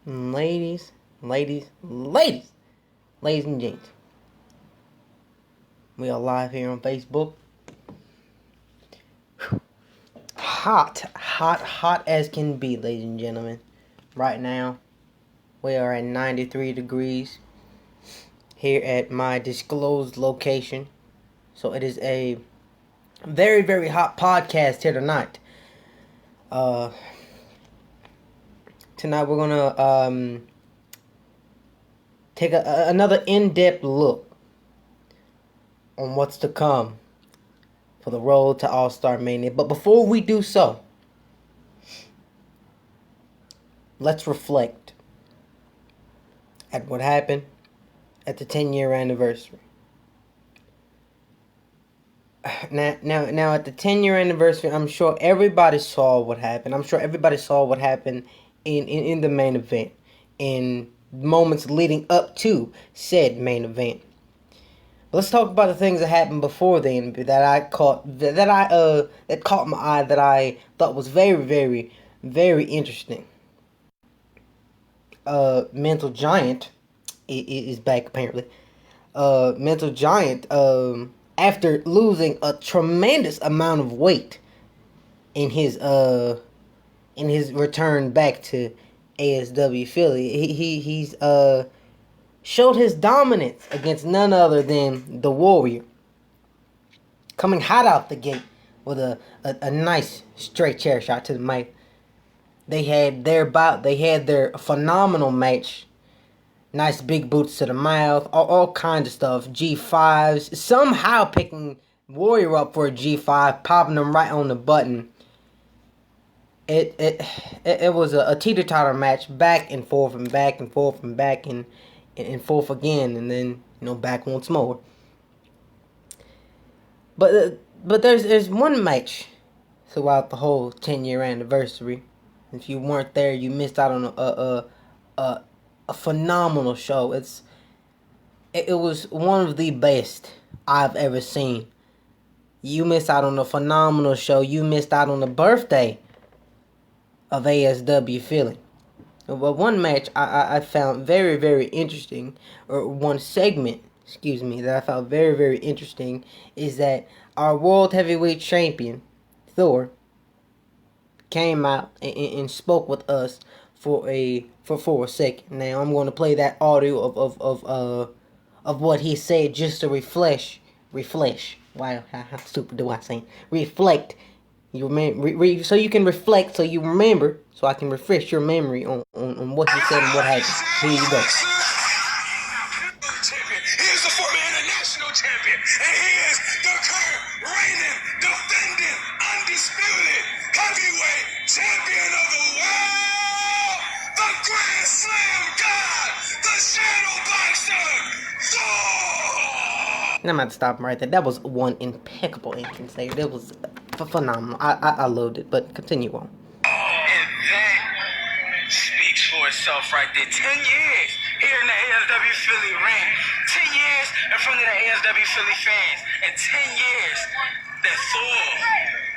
Ladies, ladies, ladies and gents. We are live here on Facebook. Hot as can be, ladies and gentlemen. Right now, we are at 93 degrees here at my disclosed location. So it is a very, very hot podcast here tonight. Tonight we're gonna take another in-depth look on what's to come for the road to All-Star Mania. But before we do so, let's reflect at what happened at the 10-year anniversary. Now, at the 10-year anniversary, I'm sure everybody saw what happened. I'm sure everybody saw what happened in the main event, in moments leading up to said main event. Let's talk about the things that happened before then that caught my eye, that I thought was very, very, very interesting. Mental Giant is back apparently. Mental Giant, after losing a tremendous amount of weight in his return back to ASW Philly, he's showed his dominance against none other than the Warrior, coming hot out the gate with a nice straight chair shot to the mic. They had their phenomenal match. Nice big boots to the mouth, all kinds of stuff. G5s, somehow picking Warrior up for a G5, popping him right on the button. It was a teeter-totter match, back and forth and back and forth and back and forth again, and then back once more. But there's one match throughout the whole 10-year anniversary. If you weren't there, you missed out on a phenomenal show. It was one of the best I've ever seen. You missed out on a phenomenal show. You missed out on the birthday of ASW Philly. But one match I found very, very interesting, or one segment, that I found very, very interesting, is that our World Heavyweight Champion, Thor, came out and spoke with us for a second. Now I'm going to play that audio of what he said just to refresh. Wow, how stupid do I say? Reflect. You remember, so you can reflect, so you remember, so I can refresh your memory on what he said and what happened. Here you go. Here's the former international champion, and he is the current reigning, defending, undisputed heavyweight champion of the world, the Grand Slam God, the Shadow Boxer, Thor! And I'm about to stop him right there. That was one impeccable entrance there. That was phenomenal. I loved it, but continue on. And that speaks for itself right there. 10 years here in the ASW Philly ring. 10 years in front of the ASW Philly fans. And 10 years that Thor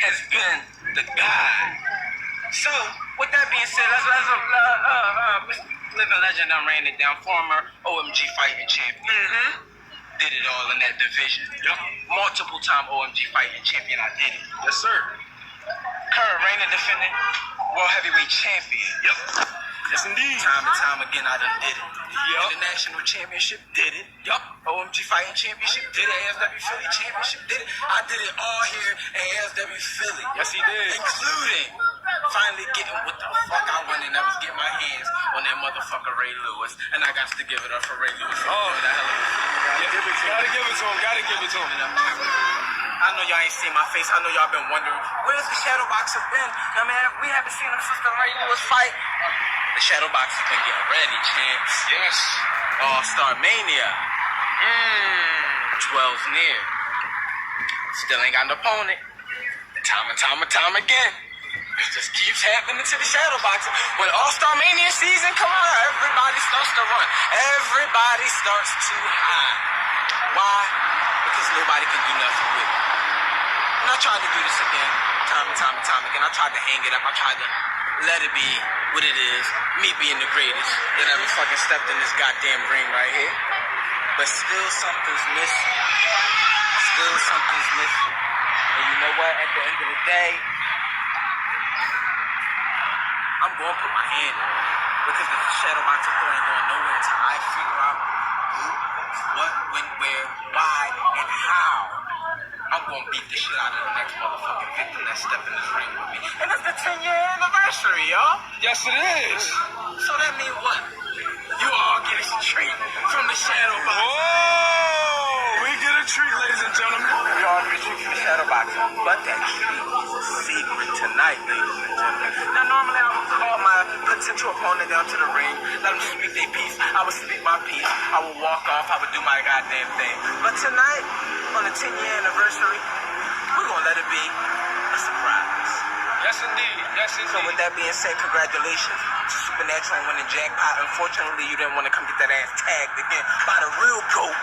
has been the guy. So, with that being said, let's living legend done ran it down. Former OMG fighting champion. Did it all in that division. Yep. Multiple time OMG fighting champion. I did it. Yes, sir. Current reigning defending world heavyweight champion. Yep. Yes, indeed. Time and time again, I done did it. Yep. International championship, did it. Yup. OMG fighting championship, did it. ASW Philly championship, did it. I did it all here in ASW Philly. Yes, he did. Including finally getting what the fuck I wanted, and that was get my hands on that motherfucker Ray Lewis. And I got to give it up for Ray Lewis. Oh, that hell of a Gotta give it to him. I know y'all ain't seen my face. I know y'all been wondering, where's the Shadow Boxer been? I mean, we haven't seen him since the Ray Lewis fight. The Shadow Boxer's been getting ready, champs. Yes. All-Star Mania. 12's near. Still ain't got an opponent. Time and time again. It just keeps happening to the Shadow Boxer. When All-Star Mania season come on, everybody starts to run. Everybody starts to hide. Why? Because nobody can do nothing with it. And I tried to do this again, time and time again. I tried to hang it up. I tried to let it be what it is, me being the greatest that ever fucking stepped in this goddamn ring right here. But still something's missing. Still something's missing. And you know what? At the end of the day, I'm going to put my hand in it. Because the shadow boxing ain't going nowhere until I figure out who, what, when, where, why, and how. I'm going to beat the shit out of the next motherfucking victim that stepped in this ring with me. And it's the 10-year anniversary, y'all. Yes, it is. So that means what? You all get a treat from the shadow boxing. Whoa! We get a treat, ladies and gentlemen. We all get a treat from the shadow boxing. But that treat is a secret tonight, ladies and gentlemen. Now, normally I would call my potential opponent down to the ring, let them speak their piece. I would speak my piece. I would walk off. I would do my goddamn thing. But tonight, on the 10-year anniversary, we're going to let it be a surprise. Yes, indeed. Yes, indeed. So with that being said, congratulations to Supernatural on winning Jackpot. Unfortunately, you didn't want to come get that ass tagged again by the real GOAT,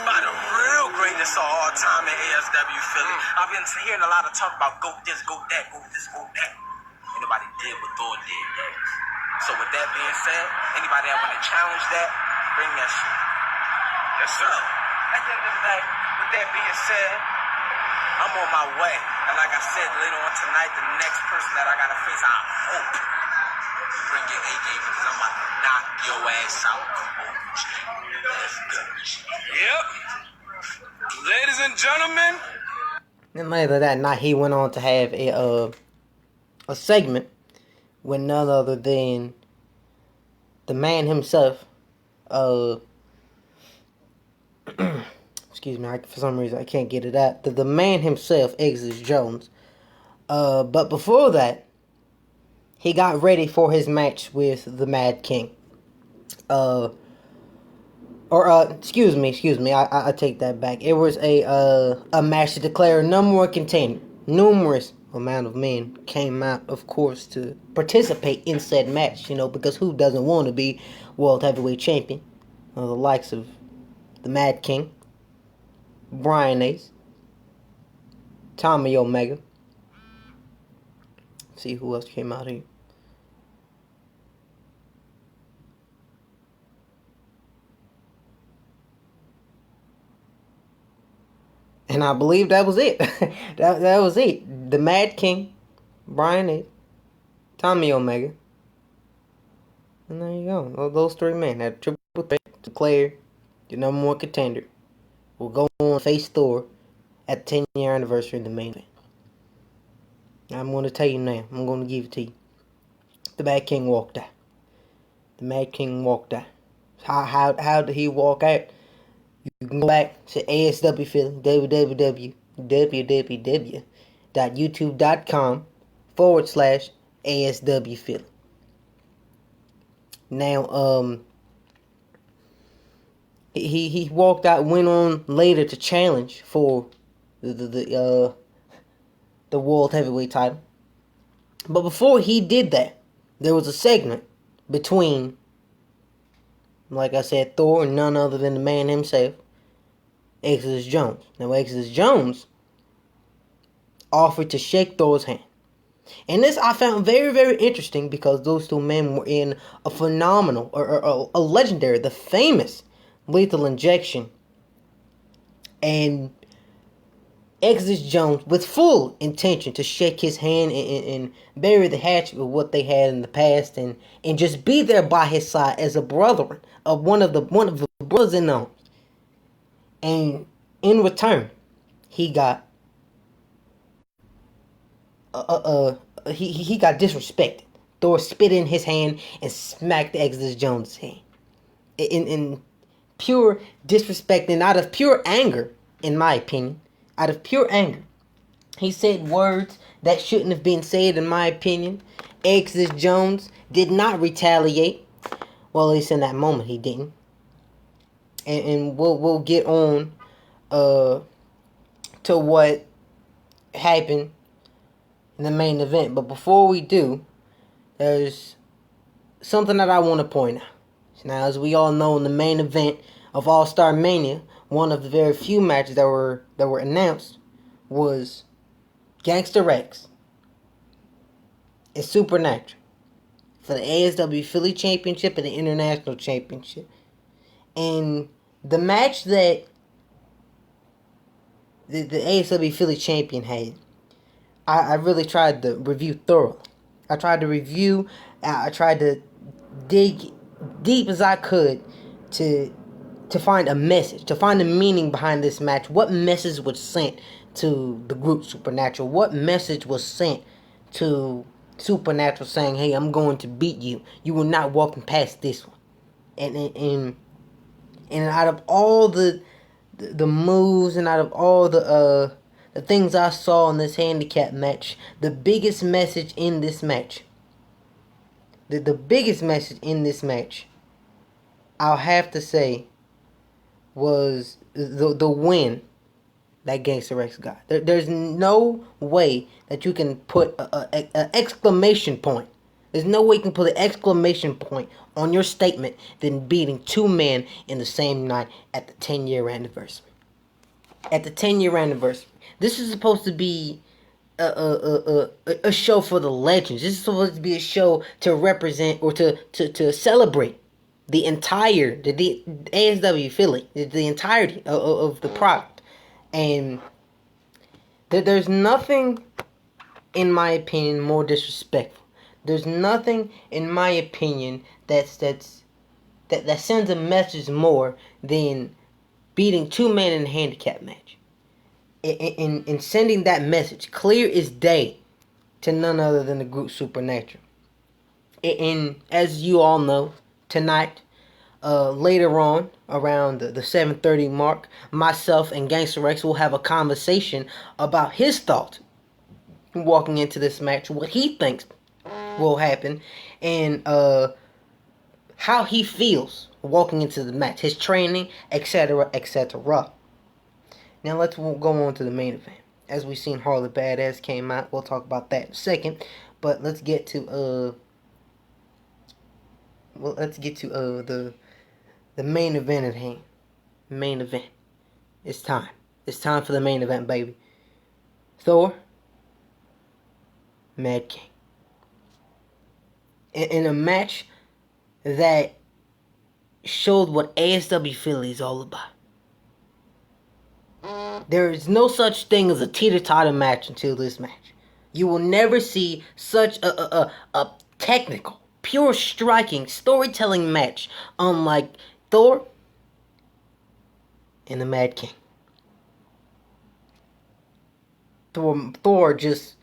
by the real greatness of all time in ASW Philly. I've been hearing a lot of talk about GOAT this, GOAT that, GOAT this, GOAT that. Ain't nobody did what Thor did, though. So with that being said, anybody that want to challenge that, bring that shit. Yes, sir. At the end of the day, with that being said, I'm on my way. And like I said, later on tonight, the next person that I gotta face, I hope you bring your A game because I'm about to knock your ass out. That's good. Yep. Ladies and gentlemen. And later that night, he went on to have a segment with none other than the man himself. Excuse me, for some reason I can't get it out. The man himself, Exodus Jones. But before that, he got ready for his match with the Mad King. Excuse me, I take that back. It was a match to declare number one contender. Numerous amount of men came out, of course, to participate in said match, because who doesn't want to be World Heavyweight Champion? The likes of the Mad King, Brian Ace, Tommy Omega. Let's see who else came out here. And I believe that was it. that was it. The Mad King, Brian Ace, Tommy Omega. And there you go. Those three men. That triple threat declared the number one contender will go on face Thor at the 10-year anniversary in the main event. I'm going to tell you now. I'm going to give it to you. The Mad King walked out. The Mad King walked out. How did he walk out? You can go back to ASW Philly, www.youtube.com/ASW Philly. Now, he walked out, went on later to challenge for the World Heavyweight title. But before he did that, there was a segment between, like I said, Thor and none other than the man himself, Exodus Jones. Now, Exodus Jones offered to shake Thor's hand. And this I found very, very interesting because those two men were in a phenomenal, or a legendary, the famous Lethal Injection. And Exodus Jones, with full intention to shake his hand and bury the hatchet with what they had in the past, and just be there by his side as a brother of one of the brothers in arms. And in return, he got he got disrespected. Thor spit in his hand and smacked Exodus Jones' hand in pure disrespect and out of pure anger, in my opinion. Out of pure anger, he said words that shouldn't have been said, in my opinion. Exodus Jones did not retaliate. Well, at least in that moment, he didn't. And we'll get on to what happened in the main event. But before we do, there's something that I want to point out. Now, as we all know, in the main event of All-Star Mania, one of the very few matches that were announced was Gangster X and Supernatural for the ASW Philly Championship and the International Championship. And the match that the ASW Philly Champion had, I really tried to review thoroughly. I tried to review, I tried to dig deep as I could to find a message, to find the meaning behind this match. What message was sent to the group Supernatural? What message was sent to Supernatural saying, hey, I'm going to beat you. You will not walk past this one. And out of all the moves and out of all the things I saw in this handicap match, the biggest message in this match, the biggest message in this match, I'll have to say, was the win that Gangster Rex got. There's no way that you can put an exclamation point. There's no way you can put an exclamation point on your statement than beating two men in the same night at the 10-year anniversary. At the 10-year anniversary. This is supposed to be a show for the legends. This is supposed to be a show to represent or to celebrate the ASW Philly, the entirety of the product. And there's nothing, in my opinion, more disrespectful. There's nothing, in my opinion, that sends a message more than beating two men in a handicap match. In sending that message, clear as day, to none other than the group Supernatural. And as you all know, tonight, later on, around the 7:30 mark, myself and Gangster Rex will have a conversation about his thoughts walking into this match, what he thinks will happen, and how he feels walking into the match, his training, etc., etc. Now let's go on to the main event. As we've seen, Harley Badass came out. We'll talk about that in a second, but let's get to the main event at hand. Main event. It's time. It's time for the main event, baby. Thor, Mad King. In a match that showed what ASW Philly is all about. There is no such thing as a teeter-totter match until this match. You will never see such a technical, pure striking, storytelling match unlike Thor and the Mad King. Thor just,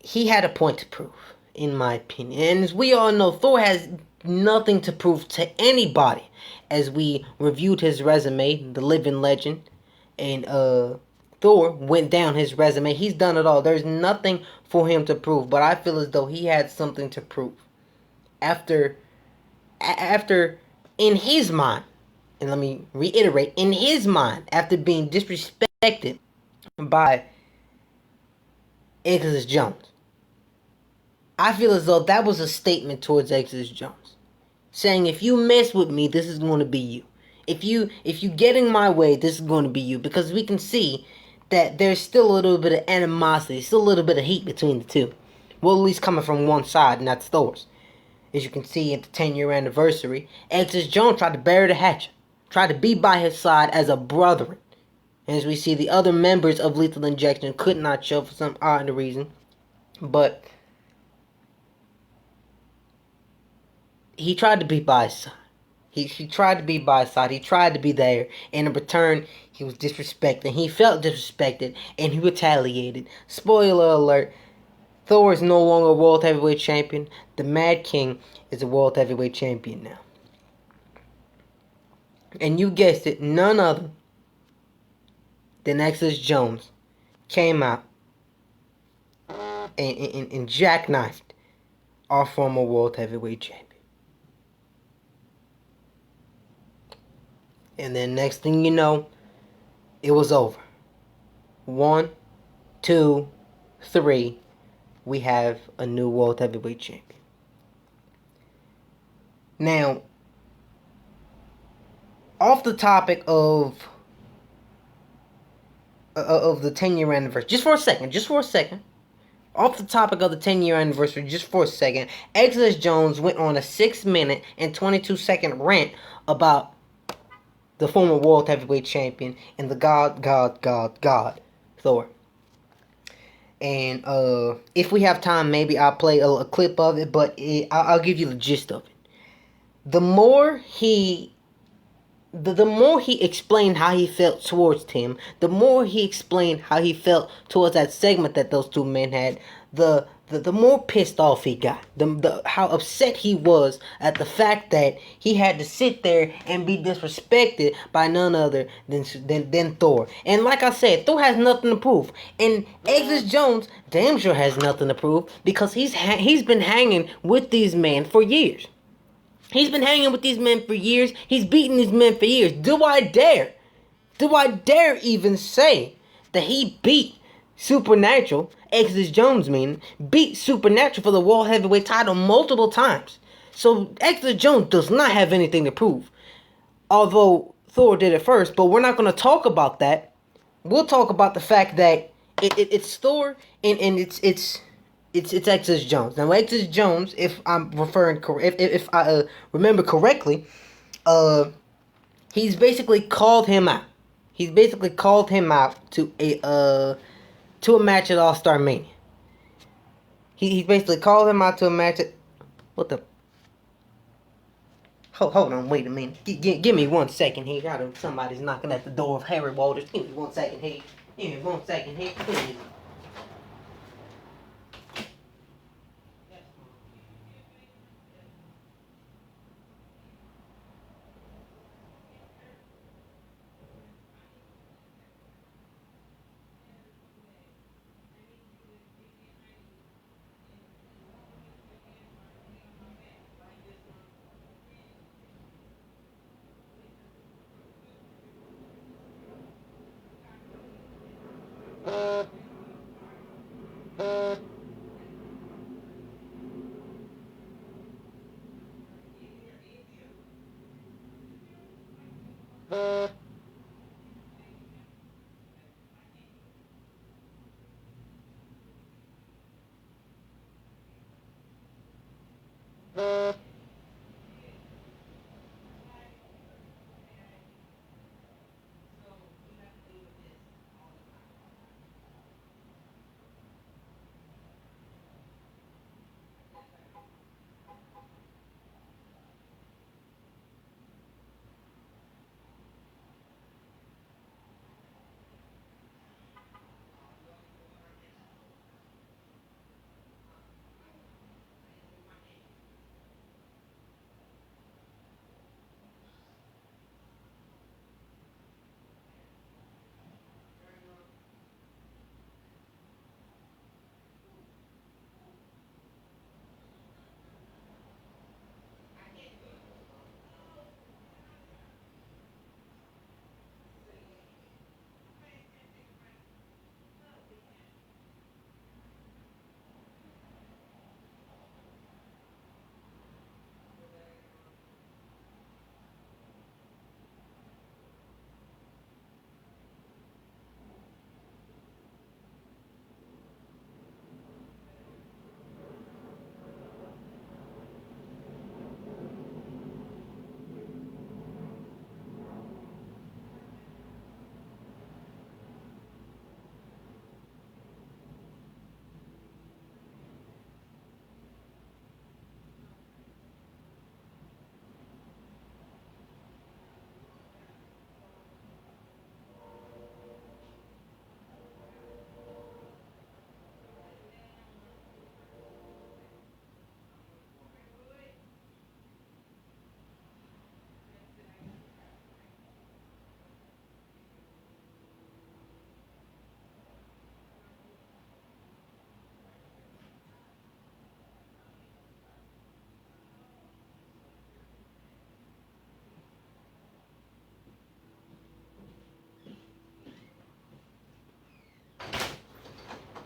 he had a point to prove, in my opinion. And as we all know, Thor has nothing to prove to anybody. As we reviewed his resume, the living legend, and Thor went down his resume. He's done it all. There's nothing for him to prove, but I feel as though he had something to prove. After in his mind, and let me reiterate, in his mind, after being disrespected by Exodus Jones, I feel as though that was a statement towards Exodus Jones, saying, if you mess with me, this is going to be you. If you get in my way, this is going to be you. Because we can see that there's still a little bit of animosity, still a little bit of heat between the two. Well, at least coming from one side, and that's Thor's. As you can see at the 10-year anniversary, Exodus Jones tried to bury the hatchet, tried to be by his side as a brother. And as we see, the other members of Lethal Injection could not show for some odd reason. But he tried to be by his side. He tried to be by his side. He tried to be there. And in return, he was disrespected. He felt disrespected. And he retaliated. Spoiler alert. Thor is no longer World Heavyweight Champion. The Mad King is a World Heavyweight Champion now. And you guessed it, none other than Exodus Jones came out and jackknifed our former World Heavyweight Champion. And then next thing you know, it was over. 1, 2, 3. We have a new World Heavyweight Champion. Now, off the topic of the 10-year anniversary, just for a second, off the topic of the 10-year anniversary, just for a second, Exodus Jones went on a 6-minute and 22-second rant about the former world heavyweight champion and the God, Thor. And if we have time, maybe I'll play a clip of it, but I'll give you the gist of it. The more he explained how he felt towards Tim, the more he explained how he felt towards that segment that those two men had, the more pissed off he got. How upset he was at the fact that he had to sit there and be disrespected by none other than Thor. And like I said, Thor has nothing to prove. And Exodus Jones damn sure has nothing to prove because he's been hanging with these men for years. He's been hanging with these men for years. He's beaten these men for years. Do I dare even say that he beat Supernatural, Exodus Jones beat Supernatural for the World Heavyweight title multiple times. So Exodus Jones does not have anything to prove. Although Thor did it first, but we're not going to talk about that. We'll talk about the fact that it's Thor and it's Exodus Jones. Now Exodus Jones, if I'm referring if I remember correctly, he's basically called him out. He's basically called him out to a match at All-Star Mania. He's basically called him out to a match at what the. Hold on, wait a minute. Give me 1 second here. Somebody's knocking at the door of Harry Walters. Give me 1 second here. Give me 1 second here, please.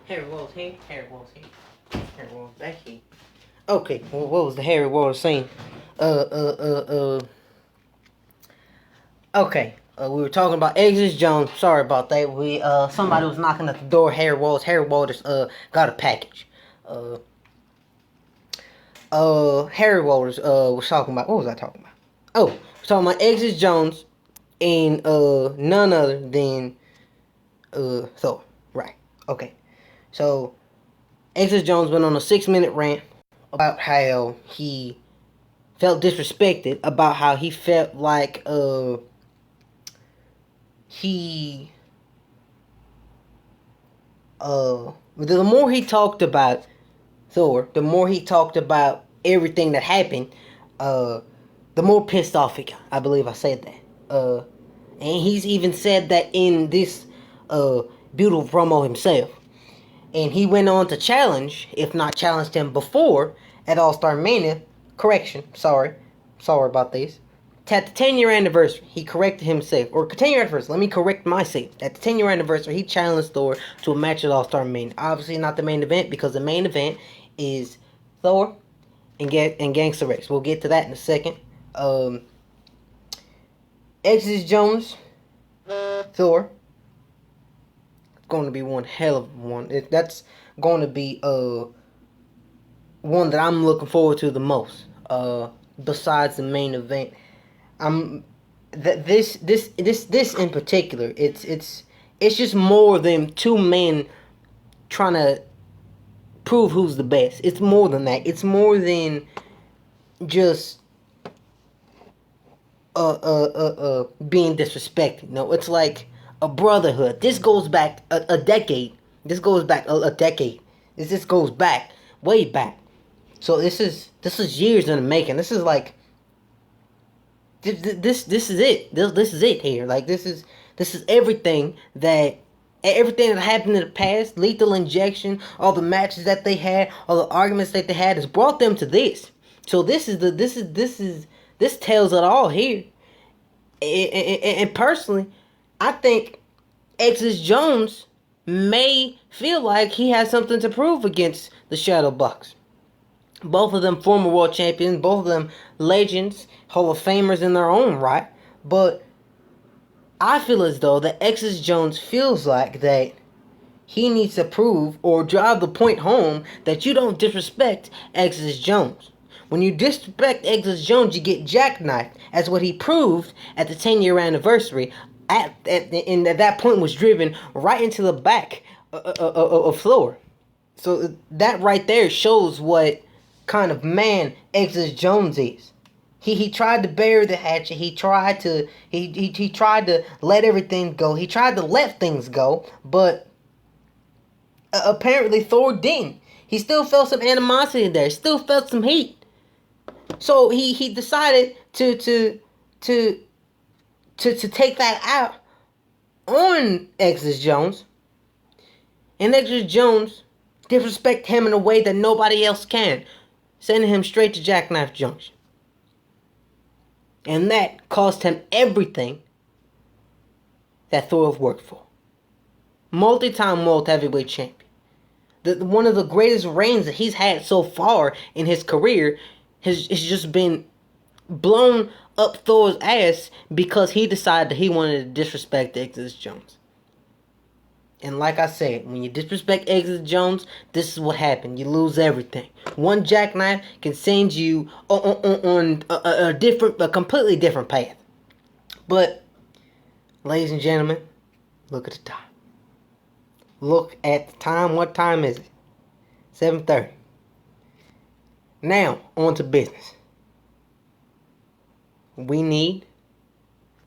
Harry Walters here. Harry Walters here. Harry Walters back here. Okay, well, what was the Harry Walters saying? Okay. We were talking about Exodus Jones. Sorry about that. We somebody was knocking at the door. Harry Walters. Harry Walters got a package. Harry Walters was talking about, what was I talking about? Oh, we're talking about Exodus Jones and none other than Thor. Right. Okay. So Exodus Jones went on a 6-minute rant about how he felt disrespected, about how he felt like he the more he talked about Thor, the more he talked about everything that happened, the more pissed off he got. I believe I said that. And he's even said that in this beautiful promo himself. And he went on to challenge, if not challenged him before, at All-Star Mania. Correction, sorry about this. At the 10-year anniversary, he corrected himself. Or 10-year anniversary, let me correct myself. At the 10-year anniversary, he challenged Thor to a match at All-Star Mania. Obviously not the main event, because the main event is Thor and Gangsta Rex. We'll get to that in a second. Exodus Jones, Thor. It's going to be one hell of one. That's going to be one that I'm looking forward to the most. Besides the main event, this in particular. It's just more than two men trying to prove who's the best. It's more than that. It's more than just being disrespected. No, it's like a brotherhood. This goes back a decade. This goes back a decade. This goes back way back. So this is years in the making. This is like this is it. This is it here. Like this is everything that happened in the past. Lethal Injection, all the matches that they had, all the arguments that they had, has brought them to this. So this tells it all here. And personally, I think Exodus Jones may feel like he has something to prove against the Shadow Bucks. Both of them former world champions, both of them legends, Hall of Famers in their own right. But I feel as though that Exodus Jones feels like that he needs to prove or drive the point home that you don't disrespect Exodus Jones. When you disrespect Exodus Jones, you get jackknifed, as what he proved at the 10-year anniversary. And at that point was driven right into the back of Thor. So that right there shows what kind of man Exodus Jones is. He tried to bury the hatchet. He tried to let everything go. He tried to let things go, but apparently Thor didn't. He still felt some animosity there. He still felt some heat. So he decided to take that out on Exodus Jones. And Exodus Jones disrespect him in a way that nobody else can, sending him straight to Jackknife Junction. And that cost him everything that Thor worked for. Multi-time world heavyweight champion. One of the greatest reigns that he's had so far in his career has just been blown up Thor's ass because he decided that he wanted to disrespect Exodus Jones. And like I said, when you disrespect Exodus Jones, this is what happened. You lose everything. One jackknife can send you on a completely different path. But, ladies and gentlemen, look at the time. Look at the time. What time is it? 7:30. Now, on to business. We need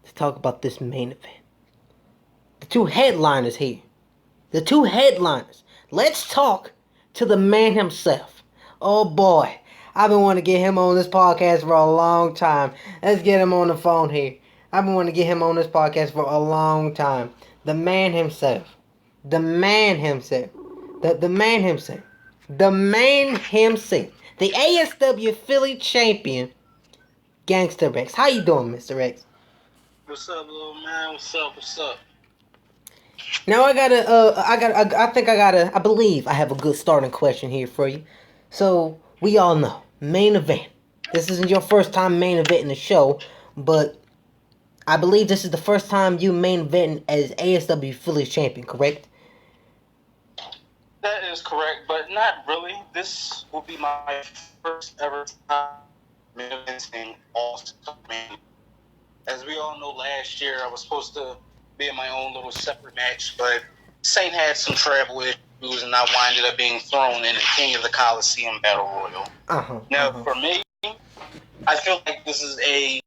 to talk about this main event. The two headliners here. The two headliners. Let's talk to the man himself. Oh boy, I've been wanting to get him on this podcast for a long time. Let's get him on the phone here. I've been wanting to get him on this podcast for a long time. The man himself. The man himself. The man himself. The man himself. The ASW Philly champion, Gangsta Rex. How you doing, Mr. Rex? What's up, little man? What's up? Now I believe I have a good starting question here for you. So, we all know, main event. This isn't your first time main event in the show, but I believe this is the first time you main event as ASW Phillies champion, correct? That is correct, but not really. This will be my first ever time eventing All-Star Man. As we all know, last year I was supposed to be in my own little separate match, but Saint had some travel issues, and I winded up being thrown in the King of the Coliseum Battle Royal. Now, for me, I feel like this is a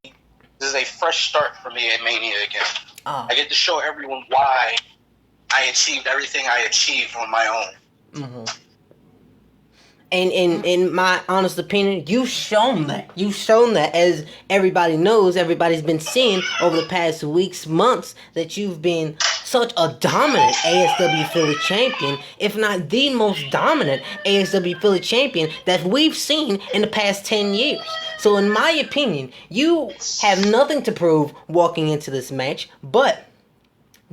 fresh start for me at Mania again. I get to show everyone why I achieved everything I achieved on my own. And in my honest opinion, you've shown that. You've shown that, as everybody knows, everybody's been seeing over the past weeks, months, that you've been such a dominant ASW Philly champion, if not the most dominant ASW Philly champion that we've seen in the past 10 years. So in my opinion, you have nothing to prove walking into this match, but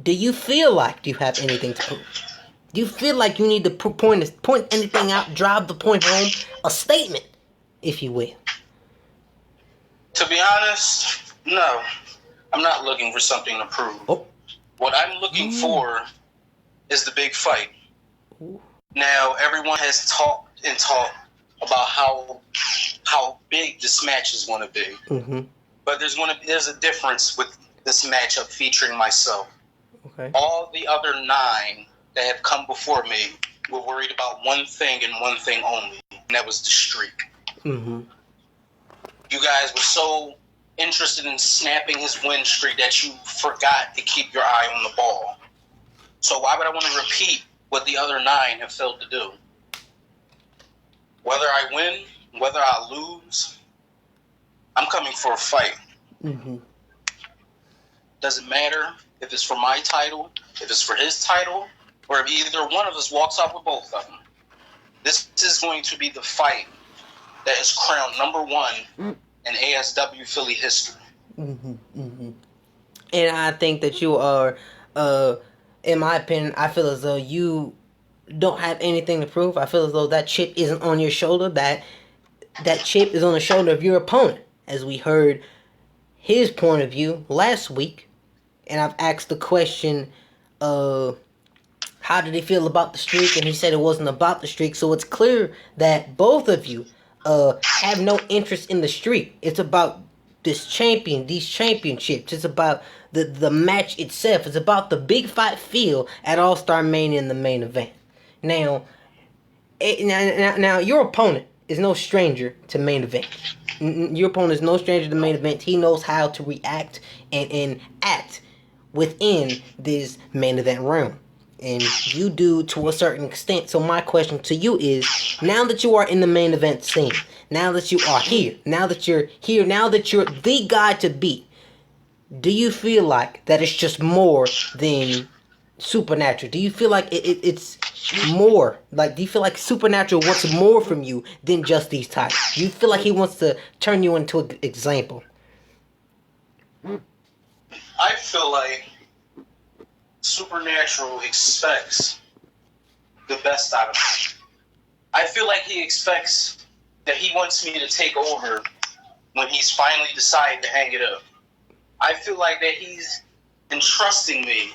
do you feel like you have anything to prove? Do you feel like you need to point anything out, drive the point home, a statement, if you will? To be honest, no. I'm not looking for something to prove. Oh. What I'm looking for is the big fight. Ooh. Now, everyone has talked about how big this match is going to be. Mm-hmm. But there's a difference with this matchup featuring myself. Okay. All the other 9 that have come before me were worried about one thing and one thing only, and that was the streak. Mm-hmm. You guys were so interested in snapping his win streak that you forgot to keep your eye on the ball. So why would I want to repeat what the other 9 have failed to do? Whether I win, whether I lose, I'm coming for a fight. Mm-hmm. Doesn't matter if it's for my title, if it's for his title, or if either one of us walks off with both of them. This is going to be the fight that is crowned number 1 in ASW Philly history. Mm-hmm, mm-hmm. And I think that you are, in my opinion, I feel as though you don't have anything to prove. I feel as though that chip isn't on your shoulder, that chip is on the shoulder of your opponent. As we heard his point of view last week, and I've asked the question, how did he feel about the streak? And he said it wasn't about the streak. So it's clear that both of you have no interest in the streak. It's about these championships. It's about the match itself. It's about the big fight feel at All-Star Mania in the main event. Now, your opponent is no stranger to main event. Your opponent is no stranger to main event. He knows how to react and act within this main event realm. And you do to a certain extent. So my question to you is, now that you are in the main event scene, now that you are here, now that you're the guy to beat, do you feel like that it's just more than Supernatural? Do you feel like it's more? Like, do you feel like Supernatural wants more from you than just these titles? Do you feel like he wants to turn you into an example? I feel like Supernatural expects the best out of me. I feel like he expects that he wants me to take over when he's finally decided to hang it up. I feel like that he's entrusting me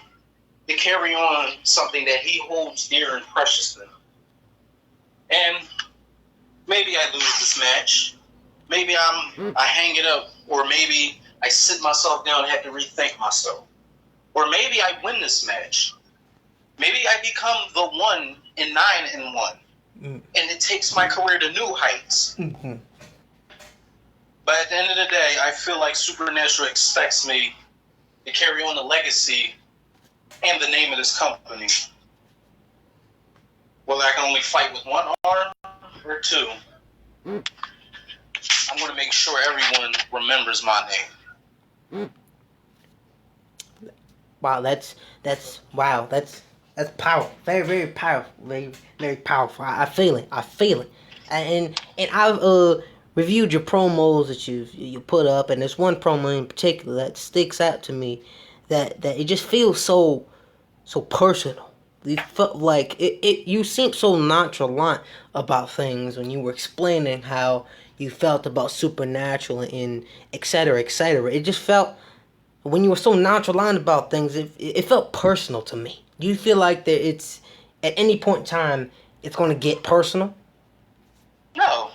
to carry on something that he holds dear and precious to him. And maybe I lose this match. Maybe I hang it up, or maybe I sit myself down and have to rethink myself. Or maybe I win this match. Maybe I become the 1 in 9-1. And it takes my career to new heights. Mm-hmm. But at the end of the day, I feel like Supernatural expects me to carry on the legacy and the name of this company. Whether I can only fight with 1 arm or 2. I'm going to make sure everyone remembers my name. Wow, that's powerful. Very, very powerful. Very, very powerful. I feel it. And I've reviewed your promos that you put up, and there's one promo in particular that sticks out to me that it just feels so personal. You felt like you seemed so nonchalant about things when you were explaining how you felt about Supernatural and et cetera, et cetera. It just felt when you were so nonchalant about things, it felt personal to me. Do you feel like that it's at any point in time it's going to get personal? No,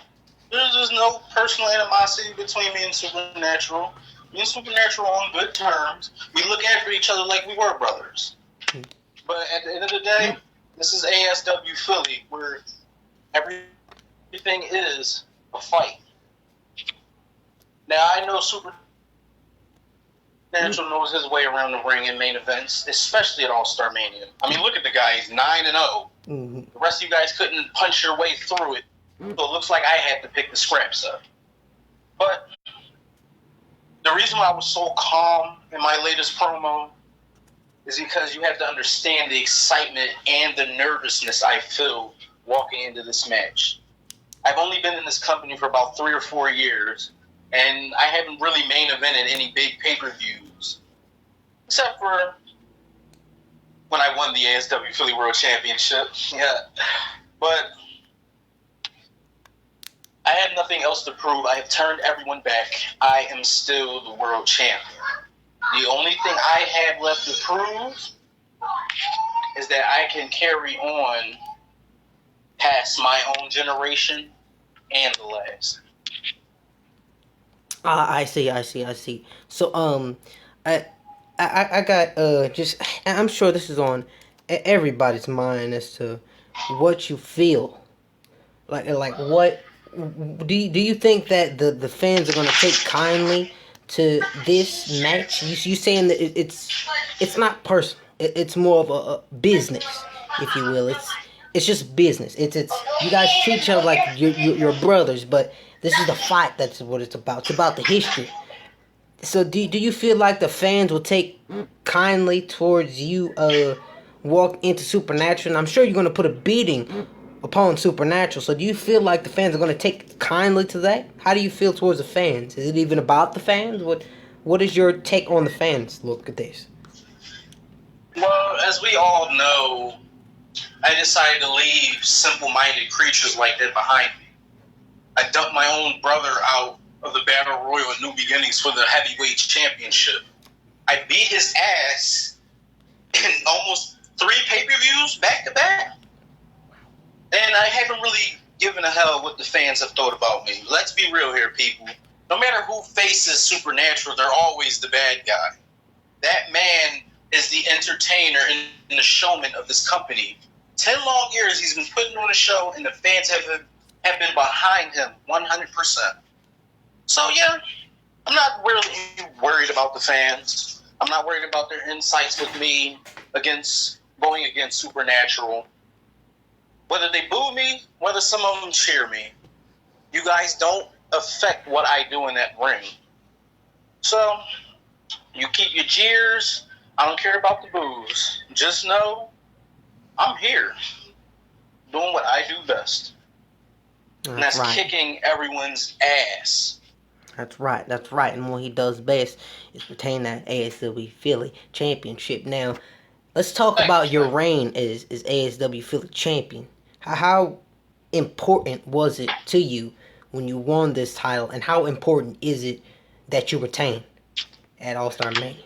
there's just no personal animosity between me and Supernatural. Me and Supernatural are on good terms. We look after each other like we were brothers. But at the end of the day, this is ASW Philly, where everything is a fight. Now, I know Supernatural knows his way around the ring in main events, especially at All-Star Mania. I mean, look at the guy. He's 9-0. The rest of you guys couldn't punch your way through it. So it looks like I had to pick the scraps up. But the reason why I was so calm in my latest promo is because you have to understand the excitement and the nervousness I feel walking into this match. I've only been in this company for about 3 or 4 years, and I haven't really main evented any big pay-per-views, except for when I won the ASW Philly World Championship. Yeah, but I had nothing else to prove. I have turned everyone back. I am still the world champion. The only thing I have left to prove is that I can carry on past my own generation and the last. I see. So I got just I'm sure this is on everybody's mind as to what you feel like what do you think that the fans are going to take kindly to this match? You saying that it's not personal. It's more of a business, if you will. It's just business. It's you guys treat each other like you're brothers, but this is the fight. That's what it's about. It's about the history. So do you feel like the fans will take kindly towards you walk into Supernatural? And I'm sure you're going to put a beating upon Supernatural. So do you feel like the fans are going to take kindly to that? How do you feel towards the fans? Is it even about the fans? What is your take on the fans? Look at this. Well, as we all know, I decided to leave simple-minded creatures like that behind me. I dumped my own brother out of the Battle Royal at New Beginnings for the Heavyweight Championship. I beat his ass in almost 3 pay-per-views back-to-back. And I haven't really given a hell what the fans have thought about me. Let's be real here, people. No matter who faces Supernatural, they're always the bad guy. That man is the entertainer and the showman of this company. 10 long years he's been putting on a show, and the fans have been behind him 100%. So, yeah, I'm not really worried about the fans. I'm not worried about their insights with me going against Supernatural. Whether they boo me, whether some of them cheer me, you guys don't affect what I do in that ring. So, you keep your jeers. I don't care about the boos. Just know I'm here doing what I do best. And that's right. Kicking everyone's ass. That's right. And what he does best is retain that ASW Philly Championship. Now, let's talk about your reign as ASW Philly Champion. How important was it to you when you won this title, and how important is it that you retain at All-Star Mania?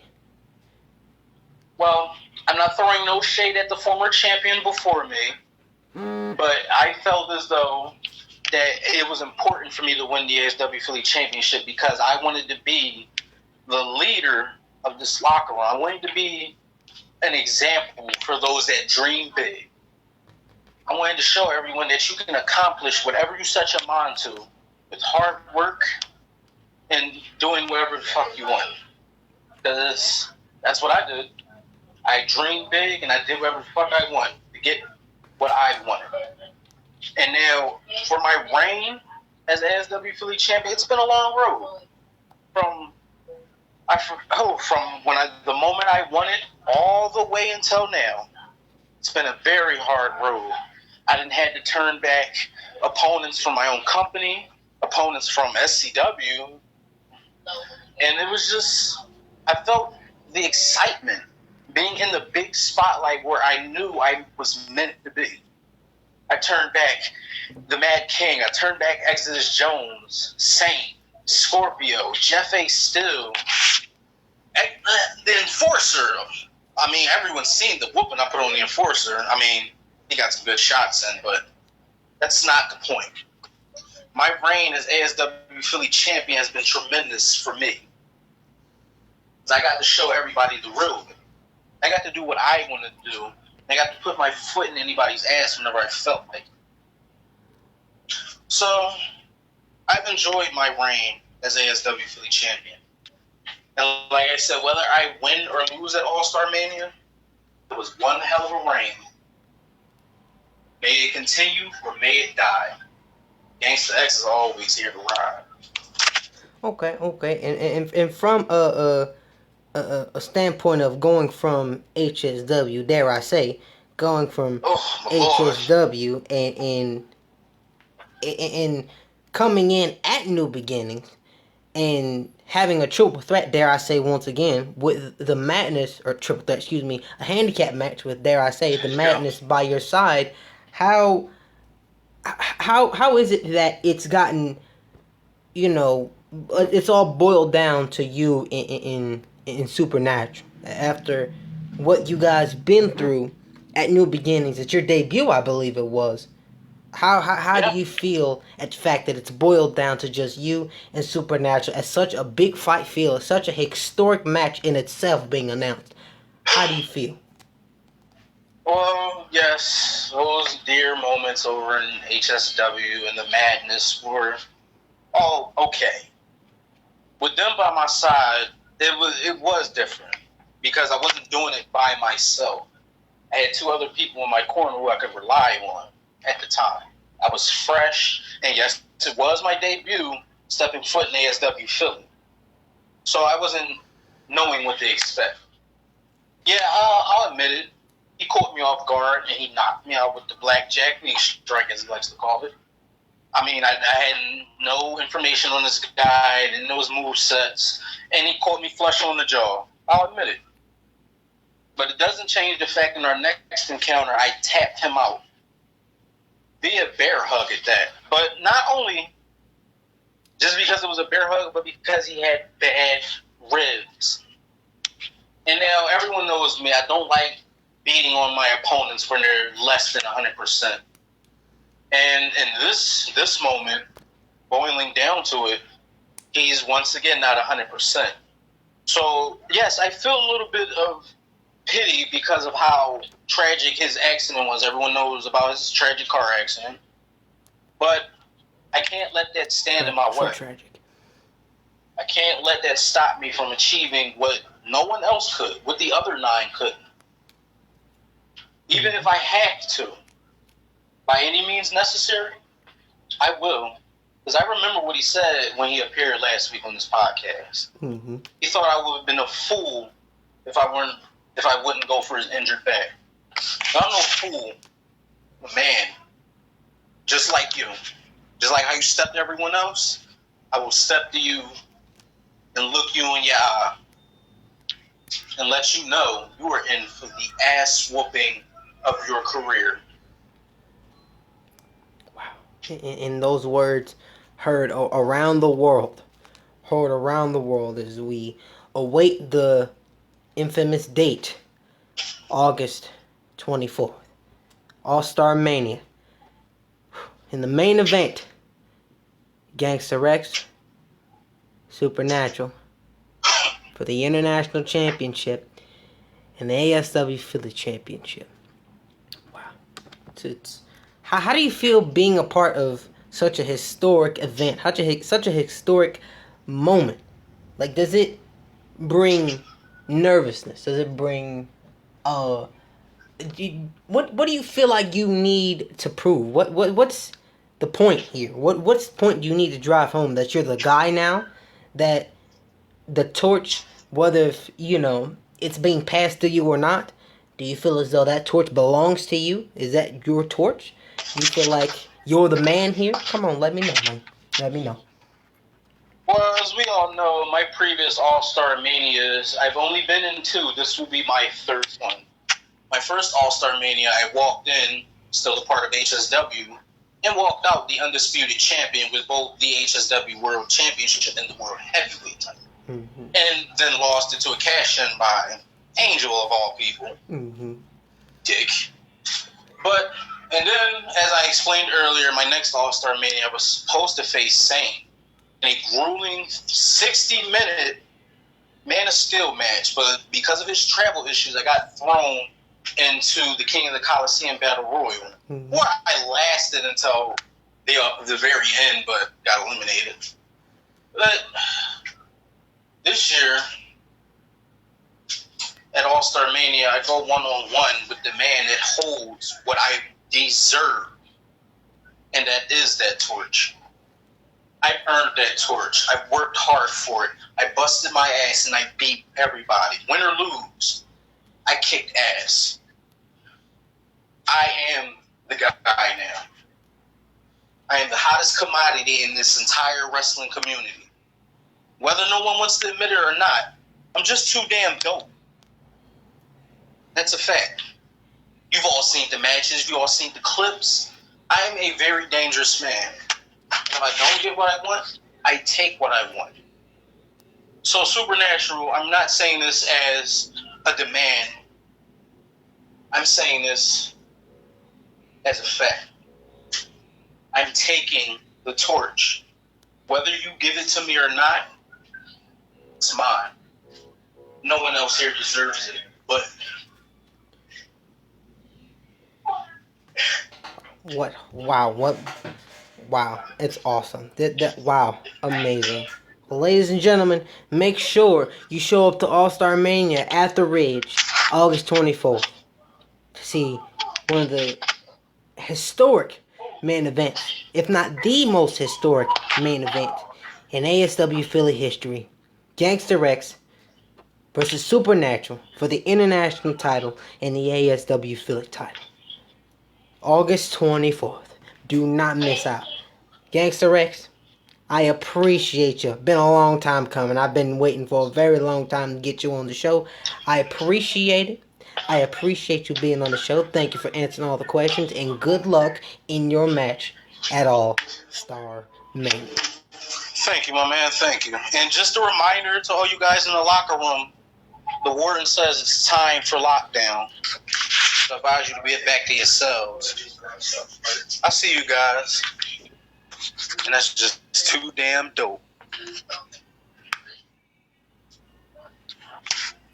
Well, I'm not throwing no shade at the former champion before me, but I felt as though that it was important for me to win the ASW Philly Championship because I wanted to be the leader of this locker room. I wanted to be an example for those that dream big. I wanted to show everyone that you can accomplish whatever you set your mind to with hard work and doing whatever the fuck you want. Because that's what I did. I dreamed big and I did whatever the fuck I want to get what I wanted. And now, for my reign as ASW Philly Champion, it's been a long road. From the moment I won it all the way until now, it's been a very hard road. I didn't had to turn back opponents from my own company, opponents from SCW, and it was just, I felt the excitement being in the big spotlight where I knew I was meant to be. I turned back the Mad King. I turned back Exodus Jones, Saint, Scorpio, Jeff A. Still. The Enforcer, I mean, everyone's seen the whooping I put on the Enforcer. I mean, he got some good shots in, but that's not the point. My reign as ASW Philly champion has been tremendous for me. I got to show everybody the real me. I got to do what I want to do. I got to put my foot in anybody's ass whenever I felt like it. So, I've enjoyed my reign as ASW Philly champion. And like I said, whether I win or lose at All-Star Mania, it was one hell of a reign. May it continue or may it die. Gangsta X is always here to ride. Okay. And from a standpoint of going from HSW, dare I say, going from HSW and coming in at New Beginnings and having a triple threat, dare I say once again, with the Madness, or triple threat, excuse me, a handicap match with, dare I say, the Madness by your side, how is it that it's gotten, it's all boiled down to you in Supernatural after what you guys been through at New Beginnings? It's your debut, I believe it was. How do you feel at the fact that it's boiled down to just you and Supernatural as such a big fight feel, such a historic match in itself being announced? How do you feel? Well, yes, those dear moments over in HSW and the Madness were all okay. With them by my side, it was different because I wasn't doing it by myself. I had two other people in my corner who I could rely on at the time. I was fresh, and yes, it was my debut stepping foot in ASW Philly. So I wasn't knowing what to expect. Yeah, I'll admit it. He caught me off guard, and he knocked me out with the blackjack knee strike, as he likes to call it. I mean, I had no information on this guy, I didn't know his movesets, and he caught me flush on the jaw. I'll admit it. But it doesn't change the fact in our next encounter, I tapped him out. Via bear hug at that. But not only just because it was a bear hug, but because he had bad ribs. And now everyone knows me. I don't like beating on my opponents when they're less than 100%. And in this moment, boiling down to it, he's once again not 100%. So, yes, I feel a little bit of pity because of how tragic his accident was. Everyone knows about his tragic car accident. But I can't let that stand in my way. Tragic. I can't let that stop me from achieving what no one else could, what the other 9 couldn't. Even if I have to, by any means necessary, I will. Because I remember what he said when he appeared last week on this podcast. Mm-hmm. He thought I would have been a fool if I wouldn't go for his injured back. I'm no fool, but man, just like you. Just like how you step to everyone else, I will step to you and look you in your eye and let you know you are in for the ass whooping of your career. Wow. In those words heard around the world as we await the infamous date, August 24th, All-Star Mania. In the main event, Gangsta Rex, Supernatural for the International Championship and the ASW Philly Championship. Wow. How do you feel being a part of such a historic event, such a historic moment? Like, does it bring nervousness? Does it bring what do you feel like you need to prove? What's the point here? What's the point you need to drive home? That you're the guy now? That the torch, whether if, it's being passed to you or not, do you feel as though that torch belongs to you? Is that your torch? Do you feel like you're the man here? Come on, let me know, man. Let me know. Well, as we all know, my previous All-Star Manias, I've only been in 2. This will be my 3rd one. My first All-Star Mania, I walked in, still a part of HSW, and walked out the undisputed champion with both the HSW World Championship and the World Heavyweight title. and then lost it to a cash-in by Angel of all people. Dick. But, and then, as I explained earlier, my next All-Star Mania, I was supposed to face Sane in a grueling 60-minute Man of Steel match, but because of his travel issues, I got thrown into the King of the Coliseum Battle Royal, where I lasted until the very end, but got eliminated. But this year, at All-Star Mania, I go one-on-one with the man that holds what I deserve, and that is that torch. I earned that torch. I worked hard for it. I busted my ass and I beat everybody. Win or lose, I kicked ass. I am the guy now. I am the hottest commodity in this entire wrestling community. Whether no one wants to admit it or not, I'm just too damn dope. That's a fact. You've all seen the matches. You've all seen the clips. I am a very dangerous man. If I don't get what I want, I take what I want. So Supernatural, I'm not saying this as a demand. I'm saying this as a fact. I'm taking the torch. Whether you give it to me or not, it's mine. No one else here deserves it. But what? Wow, it's awesome. Wow, amazing. Well, ladies and gentlemen, make sure you show up to All-Star Mania at the Ridge, August 24th, to see one of the historic main events, if not the most historic main event in ASW Philly history. Gangster X versus Supernatural for the international title and the ASW Philly title. August 24th. Do not miss out. Gangster X, I appreciate you. Been a long time coming. I've been waiting for a very long time to get you on the show. I appreciate it. I appreciate you being on the show. Thank you for answering all the questions, and good luck in your match at All-Star Mania. Thank you, my man. Thank you. And just a reminder to all you guys in the locker room, the warden says it's time for lockdown. So I advise you to get back to yourselves. I see you guys. And that's just too damn dope.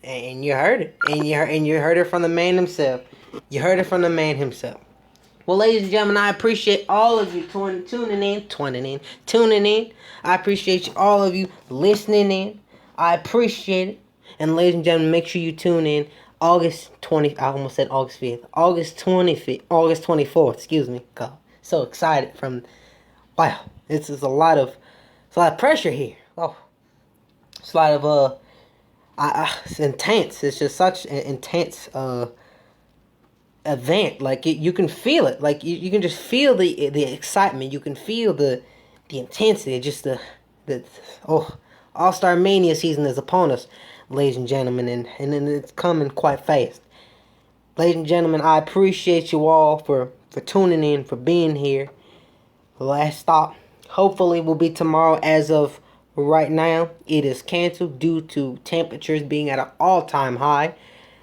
And you heard it. And you heard it from the man himself. You heard it from the man himself. Well, ladies and gentlemen, I appreciate all of you tuning in. I appreciate all of you listening in. I appreciate it. And ladies and gentlemen, make sure you tune in August 20th. I almost said August 5th. August 24th, excuse me. God, so excited from... Wow, it's a lot of pressure here. Oh, it's a lot of it's intense. It's just such an intense event. Like you can feel it. Like you can just feel the excitement. You can feel the intensity. Just the All-Star Mania season is upon us, ladies and gentlemen, and it's coming quite fast. Ladies and gentlemen, I appreciate you all for tuning in, for being here. The last stop hopefully will be tomorrow. As of right now, it is canceled due to temperatures being at an all-time high.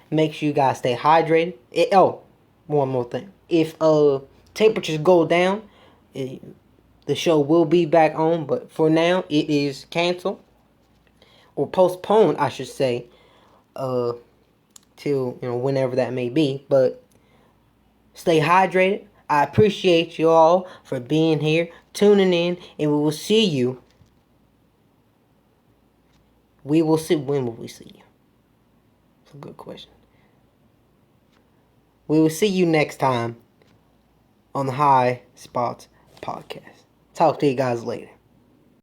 Make sure you guys stay hydrated. One more thing. If temperatures go down, the show will be back on. But for now, it is canceled. Or postponed, I should say. Till, whenever that may be. But stay hydrated. I appreciate you all for being here, tuning in, and we will see you. When will we see you? It's a good question. We will see you next time on the HighSpots podcast. Talk to you guys later.